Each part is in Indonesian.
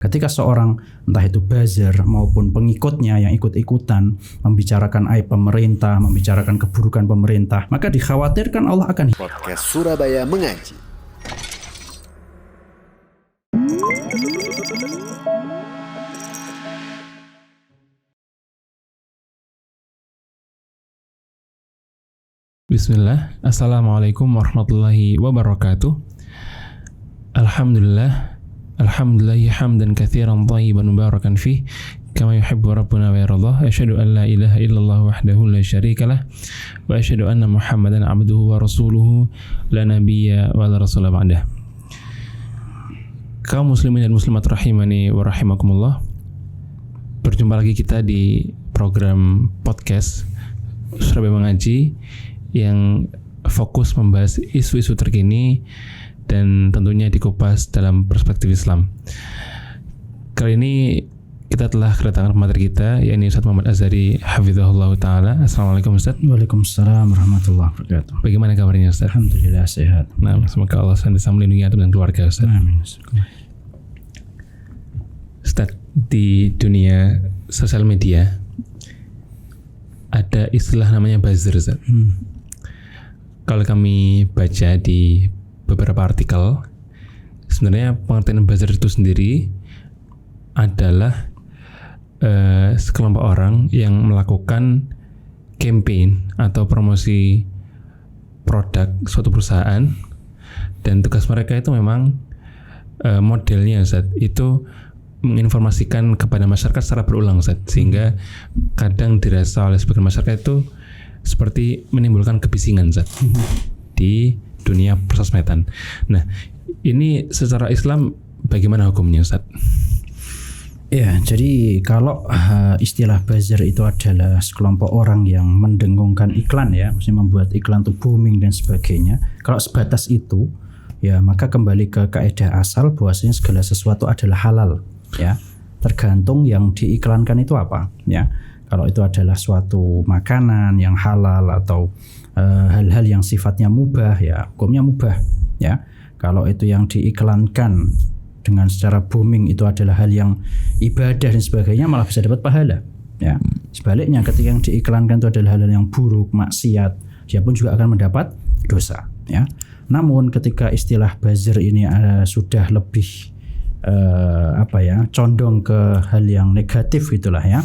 Ketika seorang entah itu buzzer maupun pengikutnya yang ikut-ikutan membicarakan aib pemerintah, membicarakan keburukan pemerintah, maka dikhawatirkan Allah akan Podcast Surabaya Mengaji. Bismillah, Assalamualaikum warahmatullahi wabarakatuh. Alhamdulillahi hamdan katsiran thayyiban mubarakan fih kama yuhibbu rabbuna wa yardah. Asyhadu an la ilaha illallah wahdahu la syarikalah wa asyhadu anna Muhammadan abduhu wa rasuluhu la nabiyya wa la rasula ba'dah. Kaum muslimin dan muslimat rahimani wa rahimakumullah. Berjumpa lagi kita di program podcast Surabaya Mengaji yang fokus membahas isu-isu terkini dan tentunya dikupas dalam perspektif Islam. Kali ini kita telah kedatangan pemateri kita, yakni Ustaz Muhammad Azhari hafizahullah ta'ala. Assalamualaikum Ustaz. Waalaikumsalam warahmatullahi wabarakatuh. Bagaimana kabarnya Ustaz? Alhamdulillah sehat. Nah, semoga Allah senantiasa melindungi antum dan keluarga Ustaz. Amin. Ustaz, di dunia sosial media ada istilah namanya buzzer Ustaz. Kalau kami baca di beberapa artikel, sebenarnya pengertian buzzer itu sendiri adalah sekelompok orang yang melakukan campaign atau promosi produk suatu perusahaan, dan tugas mereka itu memang modelnya Ustaz, itu menginformasikan kepada masyarakat secara berulang Ustaz, sehingga kadang dirasa oleh sebagian masyarakat itu seperti menimbulkan kebisingan Ustaz di dunia persosmedan. Nah, ini secara Islam bagaimana hukumnya Ustaz? Ya, jadi kalau istilah buzzer itu adalah sekelompok orang yang mendengungkan iklan ya, maksudnya membuat iklan itu booming dan sebagainya. Kalau sebatas itu, ya maka kembali ke kaidah asal bahwasanya segala sesuatu adalah halal ya. Tergantung yang diiklankan itu apa ya. Kalau itu adalah suatu makanan yang halal atau hal-hal yang sifatnya mubah ya hukumnya mubah ya. Kalau itu yang diiklankan dengan secara booming itu adalah hal yang ibadah dan sebagainya, malah bisa dapat pahala ya. Sebaliknya ketika yang diiklankan itu adalah hal-hal yang buruk, maksiat, dia pun juga akan mendapat dosa ya. Namun ketika istilah buzzer ini sudah lebih condong ke hal yang negatif gitulah ya,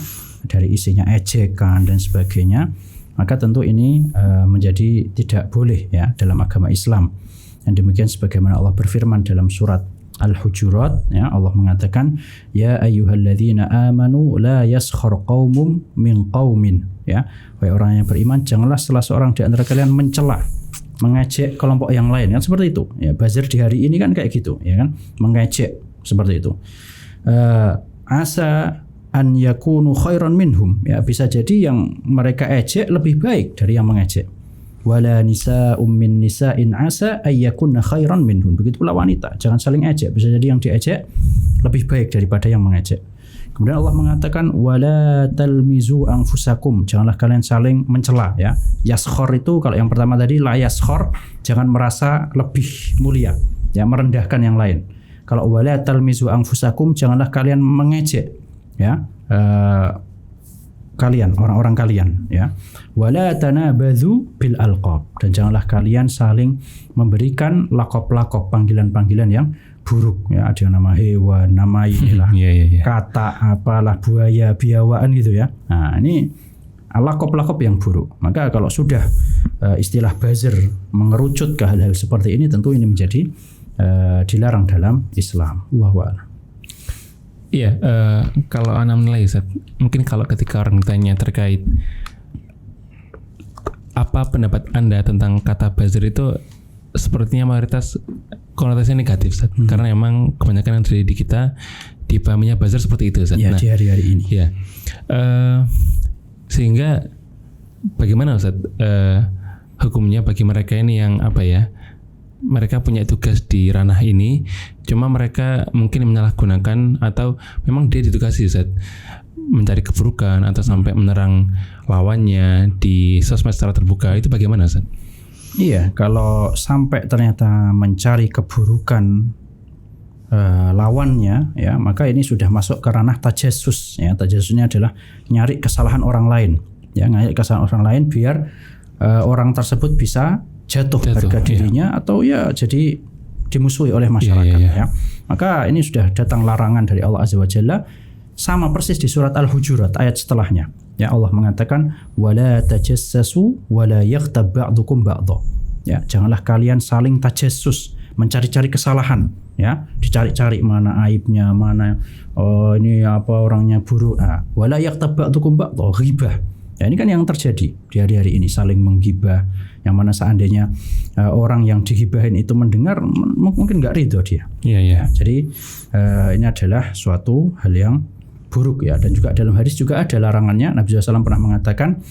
dari isinya ejekan dan sebagainya, maka tentu ini menjadi tidak boleh ya dalam agama Islam. Dan demikian sebagaimana Allah berfirman dalam surat Al-Hujurat ya, Allah mengatakan ya ayyuhalladzina amanu la yaskhar qaumum min qaumin ya, wahai orang yang beriman, janganlah salah seorang di antara kalian mencela, mengejek kelompok yang lain kan, seperti itu ya. Buzzer di hari ini kan kayak gitu ya kan, mengejek seperti itu. Asa an yakunu khairan minhum ya, bisa jadi yang mereka ejek lebih baik dari yang mengejek. Wala nisa'um min nisa'in asa ay yakunna khairan minhum, begitu pula wanita, jangan saling ejek, bisa jadi yang diejek lebih baik daripada yang mengejek. Kemudian Allah mengatakan wala talmizu anfusakum, janganlah kalian saling mencela ya. Yaskhor itu kalau yang pertama tadi la yaskhor, jangan merasa lebih mulia ya, merendahkan yang lain. Kalau wala talmizu anfusakum, janganlah kalian mengejek ya kalian, orang-orang kalian ya. Wala tanabadzu bil alqab, dan janganlah kalian saling memberikan lakop-lakop, panggilan-panggilan yang buruk ya. Ada yang nama hewan, nama inilah kata apalah, buaya, biawaan gitu ya. Nah, ini lakop-lakop yang buruk. Maka kalau sudah istilah buzzer mengerucut ke hal-hal seperti ini, tentu ini menjadi dilarang dalam Islam. Allahu a'lam. Iya, kalau Anda menilai Ustaz, mungkin kalau ketika orang ditanya terkait apa pendapat Anda tentang kata buzzer, itu sepertinya mayoritas konotasinya negatif Ustaz. Karena memang kebanyakan yang terjadi di kita dipahaminya buzzer seperti itu Ustaz. Ya, di hari-hari ini. Ya, sehingga bagaimana Ustaz hukumnya bagi mereka ini yang mereka punya tugas di ranah ini, cuma mereka mungkin menyalahgunakan atau memang dia ditugasi Ustaz mencari keburukan atau sampai menyerang lawannya di sosmed secara terbuka, itu bagaimana Ustaz? Iya, kalau sampai ternyata mencari keburukan lawannya, ya, maka ini sudah masuk ke ranah tajassus. Ya, tajassusnya adalah nyari kesalahan orang lain, ya, nyari kesalahan orang lain biar orang tersebut bisa jatuh harga dirinya, atau ya jadi dimusuhi oleh masyarakat. Ya. Maka ini sudah datang larangan dari Allah Azza wa Jalla, sama persis di surat Al-Hujurat ayat setelahnya. Ya, Allah mengatakan wala tajassasu wala yaghtab ba'dukum ba'dha. Ya, janganlah kalian saling tajassus, mencari-cari kesalahan, ya, dicari-cari mana aibnya, mana ini apa orangnya buruk. Wala yaghtab ba'dukum ba'dha, ghibah. Ya, ini kan yang terjadi di hari-hari ini, saling menggibah, yang mana seandainya orang yang digibahin itu mendengar mungkin nggak ridho dia. Ya, jadi ini adalah suatu hal yang buruk, ya. Dan juga dalam hadis juga ada larangannya. Nabi SAW pernah mengatakan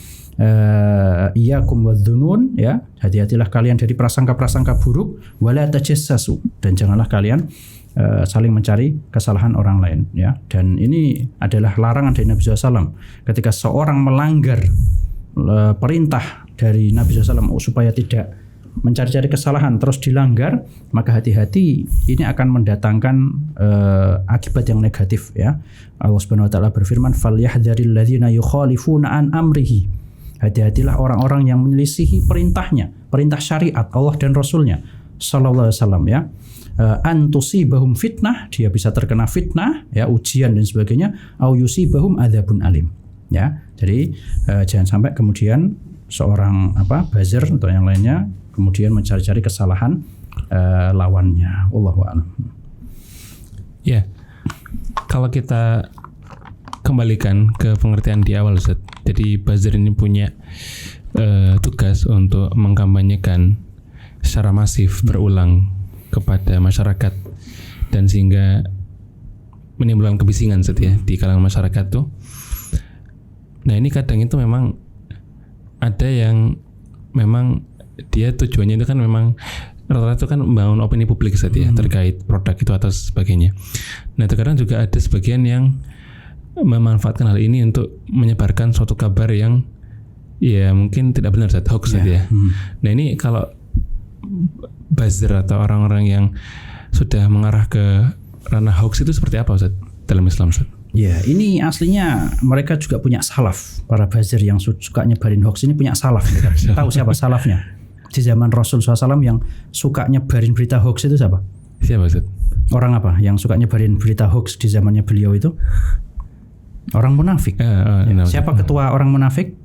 iyyakum wadzunun, ya, hati-hatilah kalian dari prasangka-prasangka buruk, wala tajassasu, dan janganlah kalian saling mencari kesalahan orang lain, ya. Dan ini adalah larangan dari Nabi SAW. Ketika seorang melanggar perintah dari Nabi SAW supaya tidak mencari-cari kesalahan terus dilanggar, maka hati-hati, ini akan mendatangkan akibat yang negatif, ya. Allah Subhanahu wa taala berfirman falyahdharil ladzina yukhalifuna an amrihi. Hati-hatilah orang-orang yang menyelisihi perintahnya, perintah syariat Allah dan Rasulnya sallallahu alaihi wasallam, ya. Antusibahum fitnah, dia bisa terkena fitnah, ya, ujian dan sebagainya, au yusibahum adzabun alim, ya. Jadi jangan sampai kemudian seorang buzzer atau yang lainnya kemudian mencari-cari kesalahan lawannya. Wallahu a'lam. Ya, kalau kita kembalikan ke pengertian di awal, Ustaz. Jadi buzzer ini punya tugas untuk mengkampanyekan secara masif berulang kepada masyarakat, dan sehingga menimbulkan kebisingan, Ustaz, ya, di kalangan masyarakat tuh. Nah, ini kadang itu memang ada yang memang dia tujuannya itu kan memang rata-rata itu kan membangun opini publik, Ustaz, ya, terkait produk itu atau sebagainya. Nah, terkadang juga ada sebagian yang memanfaatkan hal ini untuk menyebarkan suatu kabar yang ya mungkin tidak benar, Ustaz, hoax, Ustaz, ya. Nah, ini kalau buzzer atau orang-orang yang sudah mengarah ke ranah hoax itu seperti apa, Ustaz, dalam Islam, Ustaz? Ya, ini aslinya mereka juga punya salaf. Para buzzer yang suka nyebarin hoax ini punya salaf. Tahu siapa salafnya? Di zaman Rasul SAW yang suka nyebarin berita hoax itu siapa? Siapa, Ustaz? Orang apa yang suka nyebarin berita hoax di zamannya beliau itu? Orang munafik. Siapa ketua orang munafik?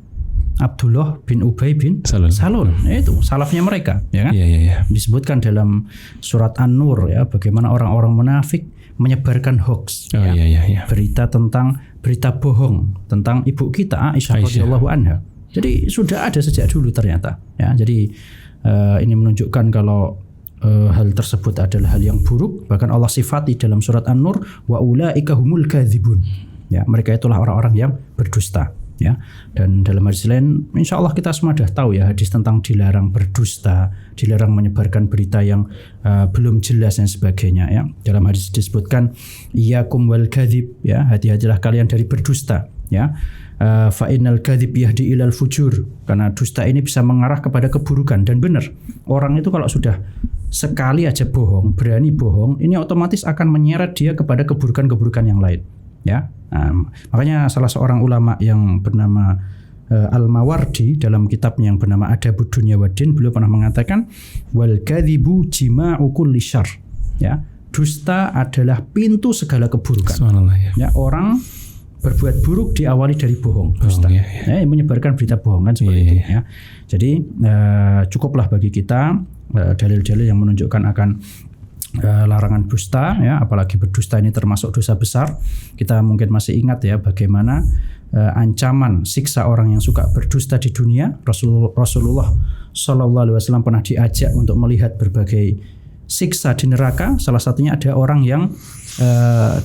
Abdullah bin Ubay bin Salul. Itu salafnya mereka, ya kan? Ya. Disebutkan dalam surat An-Nur, ya, bagaimana orang-orang munafik menyebarkan hoax, berita bohong tentang ibu kita Aisyah radhiyallahu anha. Jadi sudah ada sejak dulu ternyata, ya. Jadi ini menunjukkan kalau hal tersebut adalah hal yang buruk. Bahkan Allah sifati dalam surat An-Nur, wa ulaika humul kadzibun. Ya, mereka itulah orang-orang yang berdusta, ya. Dan dalam hadis lain, insya Allah kita semua sudah tahu, ya, hadis tentang dilarang berdusta, dilarang menyebarkan berita yang belum jelas dan sebagainya, ya. Dalam hadis disebutkan iyyakum wal kadzib, ya, hati-hatilah kalian dari berdusta, ya. Fa innal kadzib yahdi ilal fujur, karena dusta ini bisa mengarah kepada keburukan. Dan benar, orang itu kalau sudah sekali aja bohong, berani bohong, ini otomatis akan menyeret dia kepada keburukan-keburukan yang lain, ya. Makanya salah seorang ulama yang bernama Al-Mawardi dalam kitabnya yang bernama Adabud Dunya Waddin, beliau pernah mengatakan wal kadzibu jima'u kulli syarr, ya, dusta adalah pintu segala keburukan. Ya, orang berbuat buruk diawali dari bohong, dusta. Ya, menyebarkan berita bohong kan seperti itu, ya. Jadi cukuplah bagi kita dalil-dalil yang menunjukkan akan larangan dusta, ya, apalagi berdusta ini termasuk dosa besar. Kita mungkin masih ingat, ya, bagaimana ancaman siksa orang yang suka berdusta di dunia. Rasulullah Shallallahu Alaihi Wasallam pernah diajak untuk melihat berbagai siksa di neraka. Salah satunya ada orang yang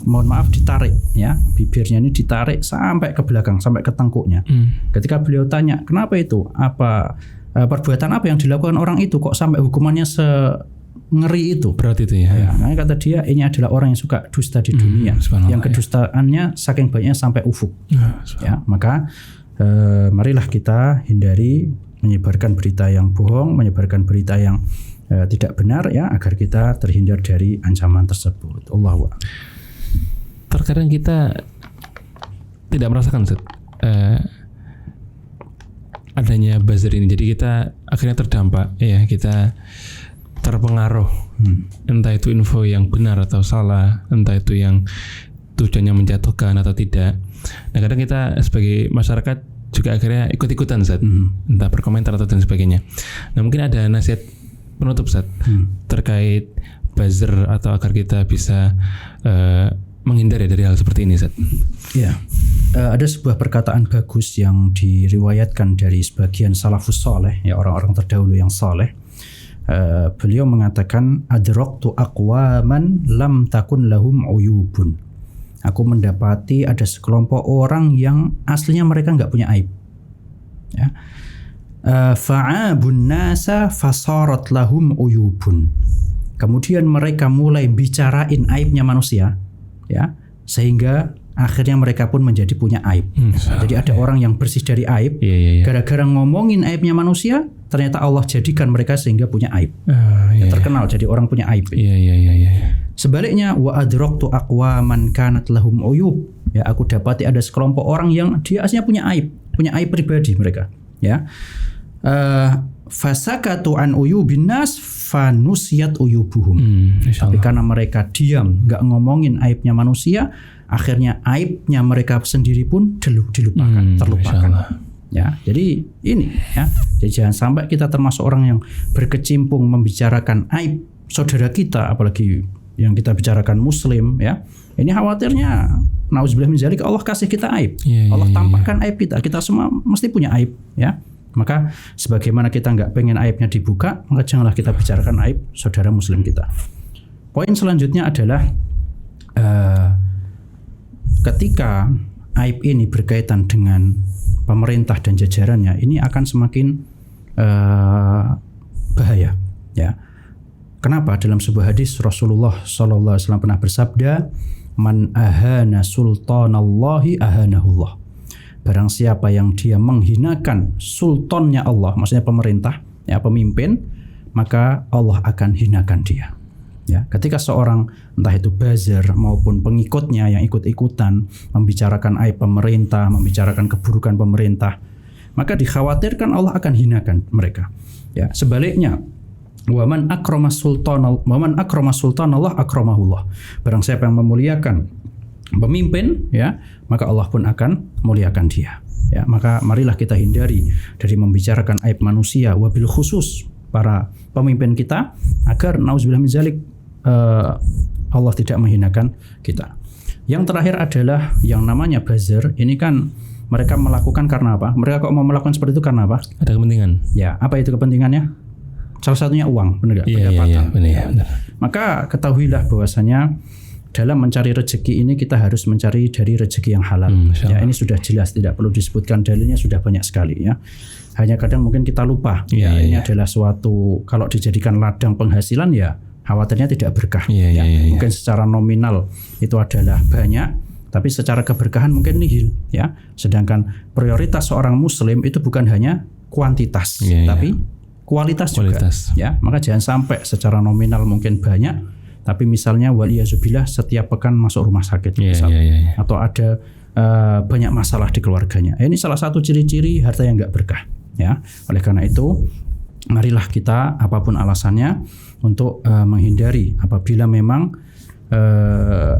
mohon maaf ditarik, ya, bibirnya ini ditarik sampai ke belakang, sampai ke tengkuknya. Ketika beliau tanya kenapa itu, apa perbuatan apa yang dilakukan orang itu kok sampai hukumannya ngeri itu, berat itu, ya. Nah, kata dia ini adalah orang yang suka dusta di dunia, yang kedustaannya saking banyaknya sampai ufuk. Ya, maka marilah kita hindari menyebarkan berita yang bohong, menyebarkan berita yang tidak benar ya, agar kita terhindar dari ancaman tersebut. Allahu a'lam. Terkadang kita tidak merasakan Ustaz, adanya buzzer ini, jadi kita akhirnya terdampak ya, kita terpengaruh, entah itu info yang benar atau salah, entah itu yang tujuannya menjatuhkan atau tidak. Nah kadang kita sebagai masyarakat juga akhirnya ikut-ikutan Ustaz, entah berkomentar atau dan sebagainya. Nah mungkin ada nasihat penutup Ustaz terkait buzzer, atau agar kita bisa menghindari dari hal seperti ini Ustaz. Ya, ada sebuah perkataan bagus yang diriwayatkan dari sebagian salafus soleh, ya orang-orang terdahulu yang soleh. Beliau mengatakan, adraktu aqwaman lam takun lahum uyubun. Aku mendapati ada sekelompok orang yang aslinya mereka nggak punya aib. Ya. Fa'abun nasa fasarat lahum uyubun. Kemudian mereka mulai bicarain aibnya manusia, ya, sehingga akhirnya mereka pun menjadi punya aib. Jadi ada orang yang bersih dari aib, gara-gara ngomongin aibnya manusia, ternyata Allah jadikan mereka sehingga punya aib. Terkenal jadi orang punya aib. Sebaliknya, wa adraktu aqwaman kanat lahum uyub. Ya, aku dapati ada sekelompok orang yang dia aslinya punya aib pribadi mereka. Ya, fasakatu an uyubin nas fanusiyat uyubuhum. Tapi karena mereka diam, nggak ngomongin aibnya manusia, akhirnya aibnya mereka sendiri pun dilupakan, terlupakan. Ya, jadi ini ya. Jadi jangan sampai kita termasuk orang yang berkecimpung membicarakan aib saudara kita, apalagi yang kita bicarakan muslim ya. Ini khawatirnya nauzubillah min dzalik Allah kasih kita aib. Allah tampakkan aib kita. Kita semua mesti punya aib ya. Maka sebagaimana kita nggak pengen aibnya dibuka, maka janganlah kita bicarakan aib saudara muslim kita. Poin selanjutnya adalah ketika aib ini berkaitan dengan pemerintah dan jajarannya, ini akan semakin bahaya ya. Kenapa? Dalam sebuah hadis Rasulullah SAW pernah bersabda, man ahana sultanallahi ahanahullah. Barang siapa yang dia menghinakan sultannya Allah, maksudnya pemerintah, ya pemimpin, maka Allah akan hinakan dia. Ya, ketika seorang entah itu buzzer maupun pengikutnya yang ikut-ikutan membicarakan aib pemerintah, membicarakan keburukan pemerintah, maka dikhawatirkan Allah akan hinakan mereka. Ya, sebaliknya, waman akrama sultanallah akramahullah. Barang siapa yang memuliakan pemimpin, ya, maka Allah pun akan muliakan dia. Ya, maka marilah kita hindari dari membicarakan aib manusia, wabil khusus para pemimpin kita, agar nauzubillah min dzalik Allah tidak menghinakan kita. Yang terakhir adalah yang namanya buzzer. Ini kan mereka melakukan karena apa? Mereka kok mau melakukan seperti itu karena apa? Ada kepentingan. Ya, apa itu kepentingannya? Salah satunya uang, benar nggak? Pendapatan. Benar. Maka ketahuilah bahwasanya dalam mencari rezeki ini kita harus mencari dari rezeki yang halal. Ya, ini sudah jelas, tidak perlu disebutkan dalilnya, sudah banyak sekali ya. Hanya kadang mungkin kita lupa. Ini adalah suatu, kalau dijadikan ladang penghasilan ya khawatirnya tidak berkah. Mungkin secara nominal itu adalah banyak, tapi secara keberkahan mungkin nihil ya. Sedangkan prioritas seorang muslim itu bukan hanya kuantitas, tapi kualitas juga. Ya, maka jangan sampai secara nominal mungkin banyak, tapi misalnya waliyazubillah setiap pekan masuk rumah sakit atau ada banyak masalah di keluarganya. Ini salah satu ciri-ciri harta yang enggak berkah ya. Oleh karena itu, marilah kita apapun alasannya untuk menghindari apabila memang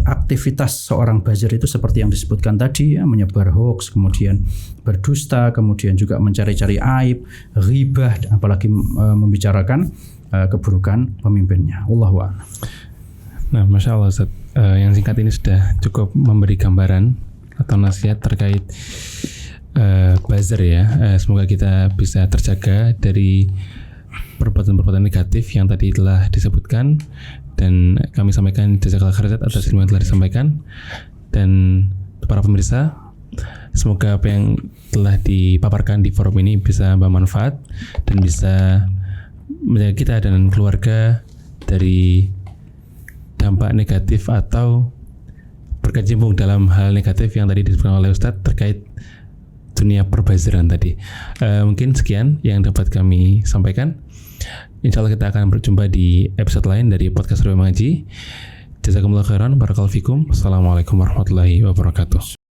aktivitas seorang buzzer itu seperti yang disebutkan tadi ya, menyebar hoax, kemudian berdusta, kemudian juga mencari-cari aib, ghibah, apalagi membicarakan keburukan pemimpinnya. Wallahu a'lam. Nah, Masya Allah Ustaz, yang singkat ini sudah cukup memberi gambaran atau nasihat terkait buzzer ya. Semoga kita bisa terjaga dari perbuatan-perbuatan negatif yang tadi telah disebutkan, dan kami sampaikan jazakallahu khairan atas ilmu yang telah disampaikan. Dan para pemirsa, semoga apa yang telah dipaparkan di forum ini bisa bermanfaat dan bisa menjaga kita dan keluarga dari dampak negatif atau berkecimpung dalam hal negatif yang tadi disebutkan oleh Ustadz terkait dunia perbazaran tadi. Mungkin sekian yang dapat kami sampaikan. Insya Allah kita akan berjumpa di episode lain dari podcast Surabaya Mengaji. Jazakumullah khairan, barakallahu fikum. Assalamualaikum warahmatullahi wabarakatuh.